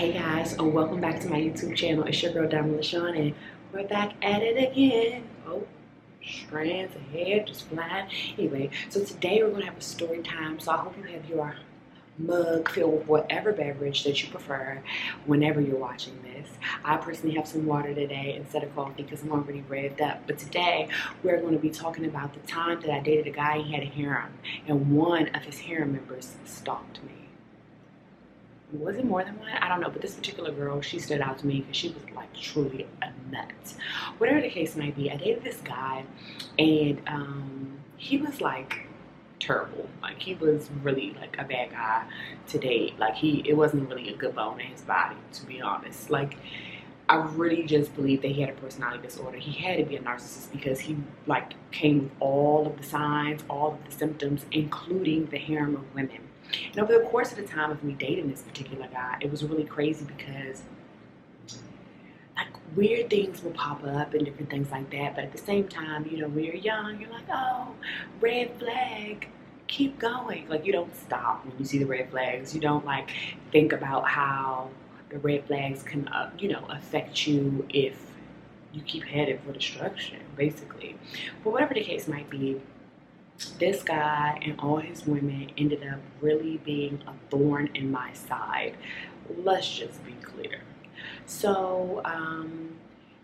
Hey guys, welcome back to my YouTube channel. It's your girl Diamond LaShawn, and we're back at it again. Oh, strands of hair just flying. Anyway, so today we're gonna have a story time. So I hope you have your mug filled with whatever beverage that you prefer whenever you're watching this. I personally have some water today instead of coffee because I'm already revved up. But today we're going to be talking about the time that I dated a guy. He had a harem, and one of his harem members stalked me. Was it more than one? I don't know, but this particular girl, she stood out to me because she was like truly a nut. Whatever the case might be, I dated this guy, and he was like terrible. Like he was really like a bad guy to date. Like it wasn't really a good bone in his body, to be honest. Like I really just believe that he had a personality disorder. He had to be a narcissist because he like came with all of the signs, all of the symptoms, including the harem of women. And over the course of the time of me dating this particular guy, it was really crazy because like weird things will pop up and different things like that. But at the same time, you know, when you're young, you're like, oh, red flag, keep going. Like you don't stop when you see the red flags. You don't like think about how the red flags can, you know, affect you if you keep headed for destruction, basically. But whatever the case might be, this guy and all his women ended up really being a thorn in my side. Let's just be clear. So,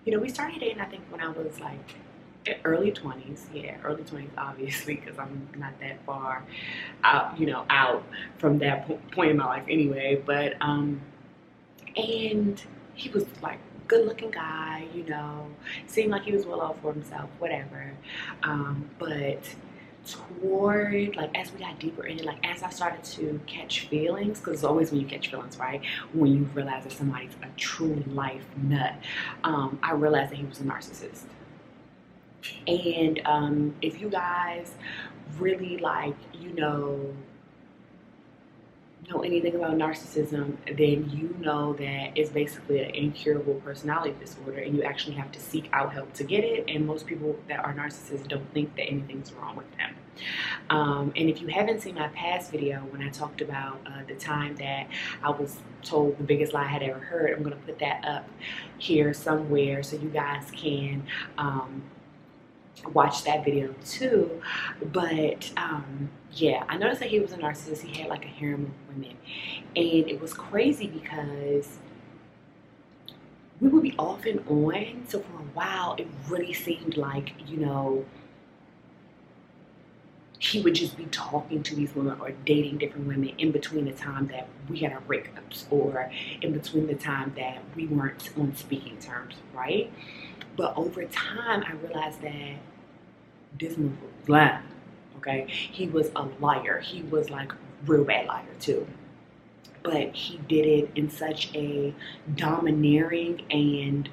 you know, we started dating, I think, when I was like early 20s. Yeah, early 20s, obviously, because I'm not that far out, you know, out from that point in my life anyway. But, and he was like, good looking guy, you know, seemed like he was well off for himself, whatever. But toward like as we got deeper in it, like as I started to catch feelings, because it's always when you catch feelings, right, when you realize that somebody's a true life nut, I realized that he was a narcissist. And if you guys really like, you know anything about narcissism, then you know that it's basically an incurable personality disorder, and you actually have to seek out help to get it. And most people that are narcissists don't think that anything's wrong with them. And if you haven't seen my past video when I talked about the time that I was told the biggest lie I had ever heard, I'm going to put that up here somewhere so you guys can watch that video too. But yeah, I noticed that he was a narcissist. He had like a harem of women, and it was crazy because we would be off and on. So for a while it really seemed like, you know, he would just be talking to these women or dating different women in between the time that we had our breakups or in between the time that we weren't on speaking terms, right? But over time, I realized that this move was lying, okay? He was a liar. He was like a real bad liar too. But he did it in such a domineering and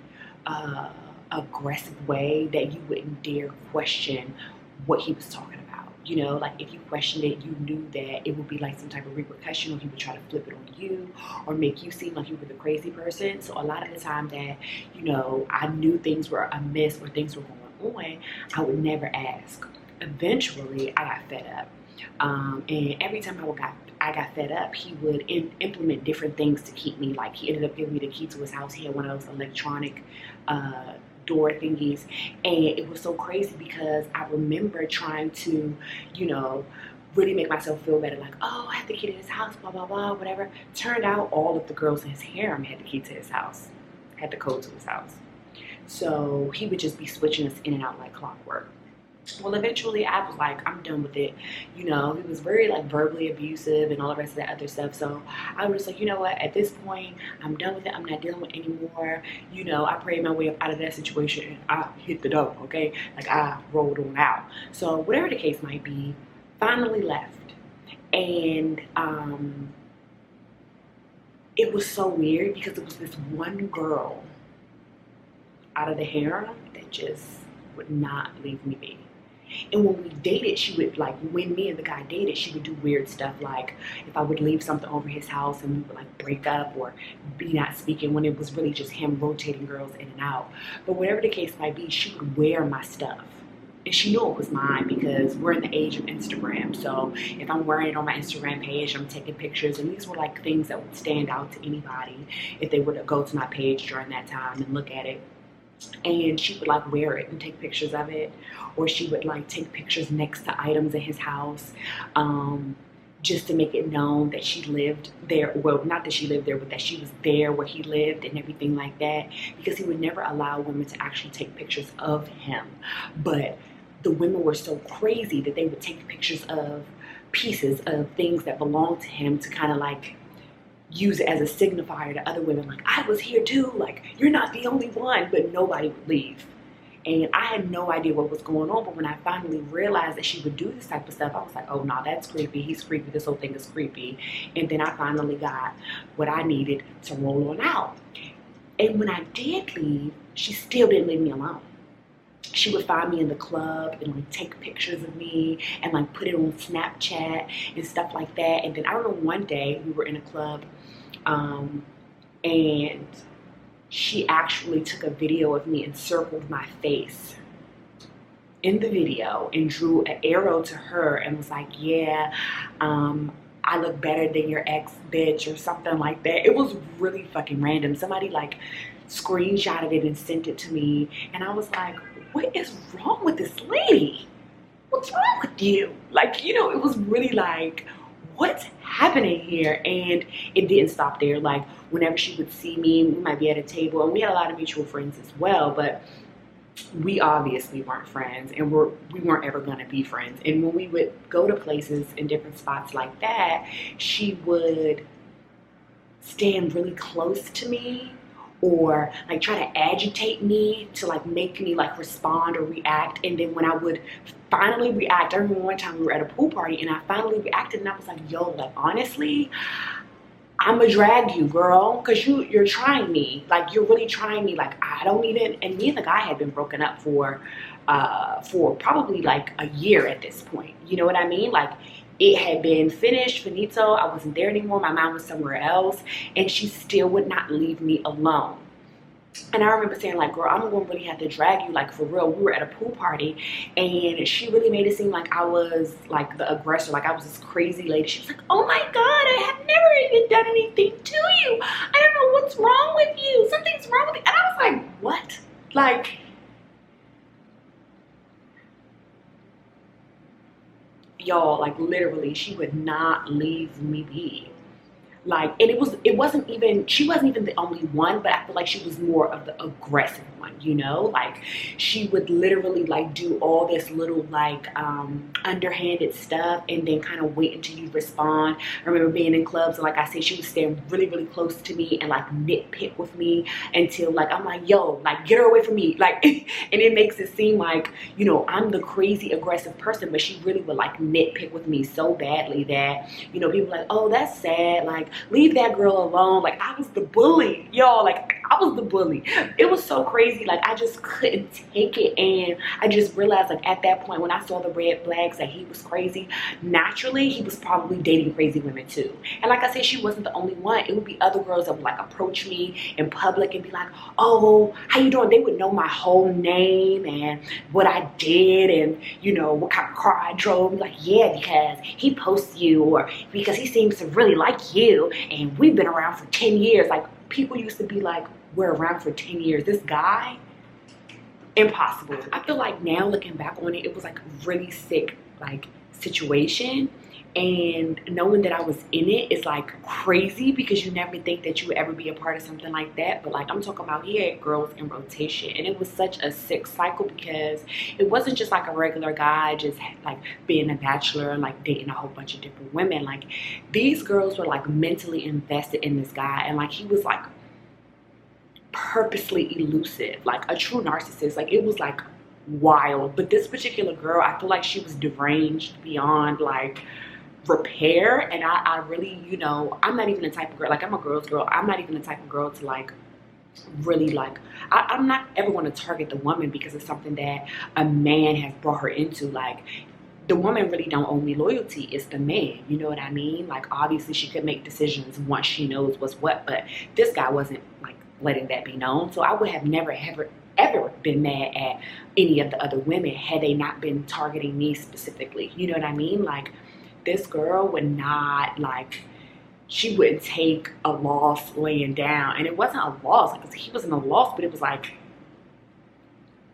aggressive way that you wouldn't dare question what he was talking about. You know, like if you questioned it, you knew that it would be like some type of repercussion, or he would try to flip it on you or make you seem like you were the crazy person. So a lot of the time that, you know, I knew things were amiss or things were going on, I would never ask. Eventually, I got fed up. And every time I got fed up, he would implement different things to keep me. Like he ended up giving me the key to his house. He had one of those electronic door thingies, and it was so crazy because I remember trying to, you know, really make myself feel better, like, oh, I have the key to his house, blah blah blah, whatever. Turned out all of the girls in his harem had the key to his house, had the code to his house. So he would just be switching us in and out like clockwork. Well, eventually I was like, I'm done with it. You know, he was very like verbally abusive and all the rest of that other stuff. So I was like, you know what, at this point, I'm done with it. I'm not dealing with it anymore. You know, I prayed my way up out of that situation and I hit the door, okay? Like I rolled on out. So whatever the case might be, finally left. And it was so weird because it was this one girl out of the harem that just would not leave me be. And when we dated, she would like, when me and the guy dated, she would do weird stuff. Like if I would leave something over his house and we would like break up or be not speaking, when it was really just him rotating girls in and out. But whatever the case might be, she would wear my stuff. and she knew it was mine because we're in the age of Instagram. So if I'm wearing it on my Instagram page, I'm taking pictures, and these were like things that would stand out to anybody if they were to go to my page during that time and look at it. And she would like wear it and take pictures of it, or she would like take pictures next to items in his house, just to make it known that she lived there. Well, not that she lived there, but that she was there where he lived and everything like that, because he would never allow women to actually take pictures of him. But the women were so crazy that they would take pictures of pieces of things that belonged to him to kind of like use it as a signifier to other women, like, I was here too, like, you're not the only one. But nobody would leave. And I had no idea what was going on, but when I finally realized that she would do this type of stuff, I was like, oh no, that's creepy, he's creepy, this whole thing is creepy. And then I finally got what I needed to roll on out. And when I did leave, she still didn't leave me alone. She would find me in the club and like take pictures of me and like put it on Snapchat and stuff like that. And then I remember one day we were in a club, and she actually took a video of me and circled my face in the video and drew an arrow to her and was like, yeah, I look better than your ex bitch, or something like that. It was really fucking random. Somebody like screenshotted it and sent it to me, and I was like, what is wrong with this lady? What's wrong with you? Like, you know, it was really like, what's happening here? And it didn't stop there. Like, whenever she would see me, we might be at a table, and we had a lot of mutual friends as well, but we obviously weren't friends, and we weren't ever going to be friends. And when we would go to places in different spots like that, she would stand really close to me, or like try to agitate me to like make me like respond or react. And then when I would finally react, I remember one time we were at a pool party and I finally reacted, and I was like, yo, like, honestly, I'ma drag you, girl, because you're trying me. Like, you're really trying me. Like, I don't even, and me and the guy had been broken up for probably like a year at this point. You know what I mean? Like, it had been finished, finito. I wasn't there anymore. My mind was somewhere else, and she still would not leave me alone. And I remember saying, like, girl, I'm gonna really have to drag you, like, for real. We were at a pool party, and she really made it seem like I was like the aggressor, like I was this crazy lady. She was like, oh my God, I have never even done anything to you. I don't know what's wrong with you. Something's wrong with you. And I was like, what? Like, y'all, like, literally, she would not leave me be. Like, and it wasn't even, she wasn't even the only one, but I feel like she was more of the aggressive one, you know? Like, she would literally like do all this little like underhanded stuff and then kind of wait until you respond. I remember being in clubs, and like I said, she would stand really, really close to me and like nitpick with me until like, I'm like, yo, like, get her away from me. Like, and it makes it seem like, you know, I'm the crazy aggressive person, but she really would like nitpick with me so badly that, you know, people were like, oh, that's sad. Like, leave that girl alone. Like, I was the bully, y'all. Like, I was the bully. It was so crazy. Like, I just couldn't take it. And I just realized, like, at that point when I saw the red flags that he was crazy, naturally he was probably dating crazy women too. And like I said, she wasn't the only one. It would be other girls that would like approach me in public and be like, oh, how you doing? They would know my whole name and what I did, and, you know, what kind of car I drove. Like, yeah, because he posts you, or because he seems to really like you, and we've been around for 10 years. Like, people used to be like, we're around for 10 years. This guy, impossible. I feel like now looking back on it, it was like a really sick like situation, and knowing that I was in it is like crazy, because you never think that you would ever be a part of something like that. But like, I'm talking about here, girls in rotation, and it was such a sick cycle, because it wasn't just like a regular guy just like being a bachelor and like dating a whole bunch of different women. Like, these girls were like mentally invested in this guy, and like, he was like purposely elusive, like a true narcissist. Like, it was like wild. But this particular girl, I feel like she was deranged beyond like repair. And I really, you know, I'm not even the type of girl, like, I'm a girl's girl. I'm not even the type of girl to like really like, I'm not ever going to target the woman because it's something that a man has brought her into. Like, the woman really don't owe me loyalty, it's the man, you know what I mean? Like, obviously she could make decisions once she knows what's what, but this guy wasn't like letting that be known. So I would have never ever been mad at any of the other women had they not been targeting me specifically. You know what I mean? Like, this girl would not, like, she wouldn't take a loss laying down. And it wasn't a loss, like, he wasn't a loss, but it was like,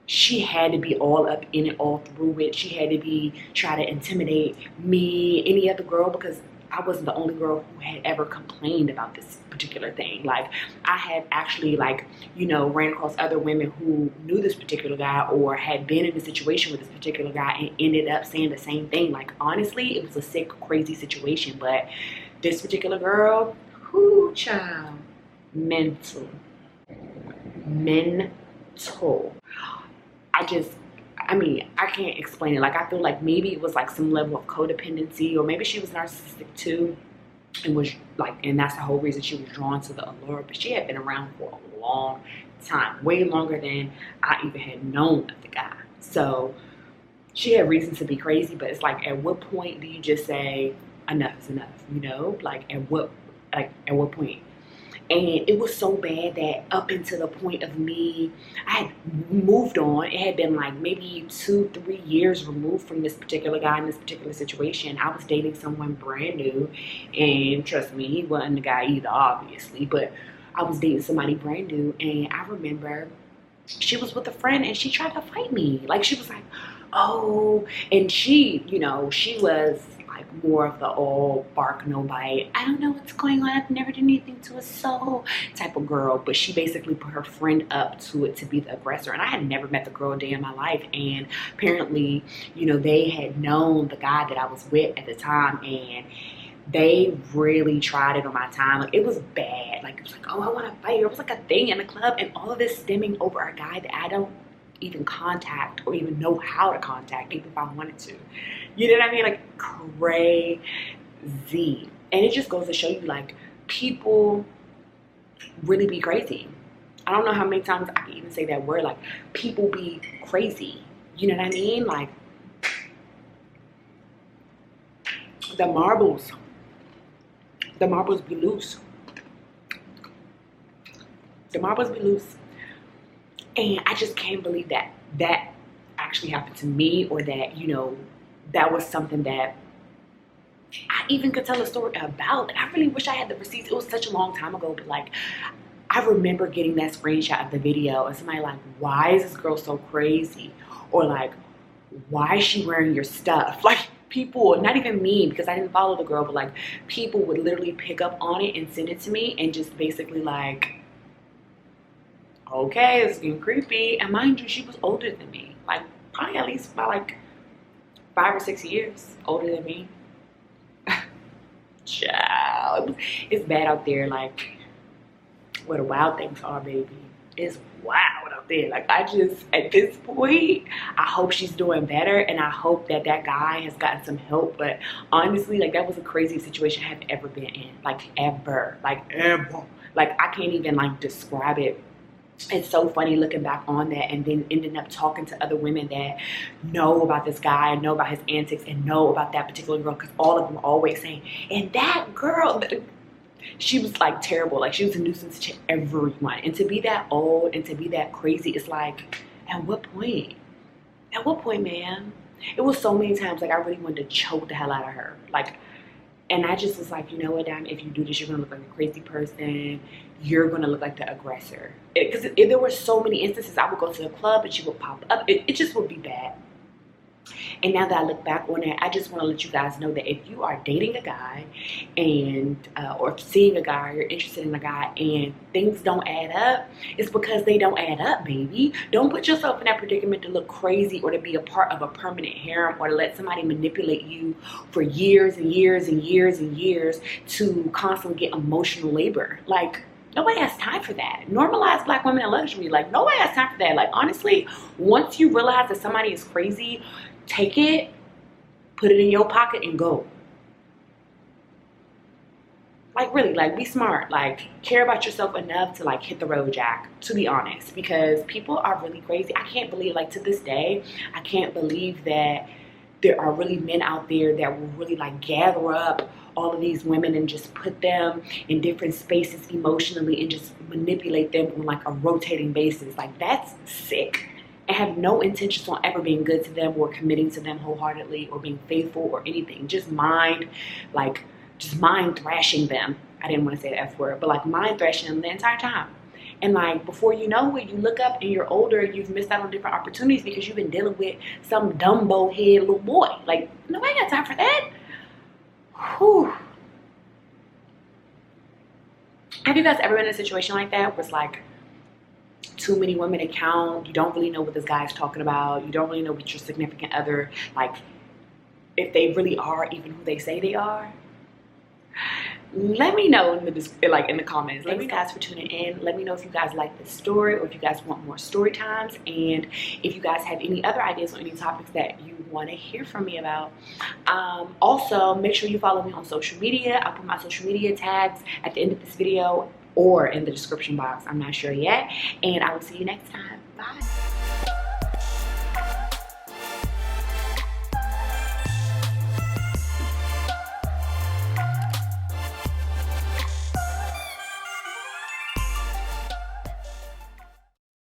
she had to be all up in it, all through it. She had to be, try to intimidate me, any other girl, because I wasn't the only girl who had ever complained about this particular thing. Like, I had actually, like, you know, ran across other women who knew this particular guy or had been in a situation with this particular guy and ended up saying the same thing. Like, honestly, it was a sick, crazy situation. But this particular girl, whoo, child, mental. I mean, I can't explain it. Like, I feel like maybe it was like some level of codependency, or maybe she was narcissistic too, and was like, and that's the whole reason she was drawn to the allure. But she had been around for a long time, way longer than I even had known of the guy. So she had reason to be crazy. But it's like, at what point do you just say enough is enough? You know, like, at what point? And it was so bad that up until the point of me, I had moved on. It had been like maybe 2-3 years removed from this particular guy in this particular situation. I was dating someone brand new, and trust me, he wasn't the guy either, obviously, but I was dating somebody brand new. And I remember she was with a friend and she tried to fight me. Like, she was like, oh, and she, you know, she was like more of the all bark, no bite, I don't know what's going on, I've never done anything to a soul type of girl. But she basically put her friend up to it to be the aggressor. And I had never met the girl a day in my life. And apparently, you know, they had known the guy that I was with at the time, and they really tried it on my time. Like, it was bad. Like, it was like, oh, I want to fight her. It was like a thing in the club, and all of this stemming over a guy that I don't even contact or even know how to contact, even if I wanted to. You know what I mean? Like, crazy. And it just goes to show you, like, people really be crazy. I don't know how many times I can even say that word. Like, people be crazy. You know what I mean? Like, the marbles be loose. The marbles be loose. And I just can't believe that that actually happened to me, or that, you know, that was something that I even could tell a story about. And I really wish I had the receipts. It was such a long time ago, but like, I remember getting that screenshot of the video and somebody like, why is this girl so crazy? Or like, why is she wearing your stuff? Like, people, not even me, because I didn't follow the girl, but like, people would literally pick up on it and send it to me and just basically like, okay, it's getting creepy. And mind you, she was older than me, like probably at least by like 5 or 6 years older than me. Child, it's bad out there. Like, where the wild things are, baby. It's wild out there. Like, I just, at this point, I hope she's doing better, and I hope that that guy has gotten some help. But honestly, like, that was a crazy situation I have ever been in. Like, ever. Like, ever. Like, I can't even like describe it. It's so funny looking back on that, and then ending up talking to other women that know about this guy, know about his antics, and know about that particular girl, because all of them are always saying, and that girl, she was like terrible. Like, she was a nuisance to everyone. And to be that old and to be that crazy, it's like, at what point? At what point, man? It was so many times like I really wanted to choke the hell out of her. Like, and I just was like, you know what, Dime, if you do this, you're gonna look like a crazy person. You're gonna look like the aggressor. Because there were so many instances I would go to the club and she would pop up. It just would be bad. And now that I look back on it, I just want to let you guys know that if you are dating a guy and or seeing a guy, or you're interested in a guy, and things don't add up, it's because they don't add up, baby. Don't put yourself in that predicament to look crazy, or to be a part of a permanent harem, or to let somebody manipulate you for years and years and years and years to constantly get emotional labor. Like, nobody has time for that. Normalize Black women in luxury. Like, nobody has time for that. Like, honestly, once you realize that somebody is crazy, take it, put it in your pocket, and go. Like, really, like, be smart. Like, care about yourself enough to like hit the road, Jack, to be honest, because people are really crazy. I can't believe, like, to this day, I can't believe that there are really men out there that will really like gather up all of these women and just put them in different spaces emotionally and just manipulate them on like a rotating basis. Like, that's sick. And have no intentions on ever being good to them or committing to them wholeheartedly or being faithful or anything. Just mind thrashing them. I didn't want to say the F word, but like mind thrashing them the entire time. And like, before you know it, you look up and you're older and you've missed out on different opportunities because you've been dealing with some Dumbo head little boy. Like, no, I ain't got time for that. Whew. Have you guys ever been in a situation like that where it's like too many women to count? You don't really know what this guy is talking about. You don't really know what your significant other, like, if they really are even who they say they are. Let me know in the comments. Thanks guys for tuning in. Let me know if you guys like this story or if you guys want more story times, and if you guys have any other ideas on any topics that you want to hear from me about. Also, make sure you follow me on social media. I'll put my social media tags at the end of this video or in the description box. I'm not sure yet. And I will see you next time. Bye.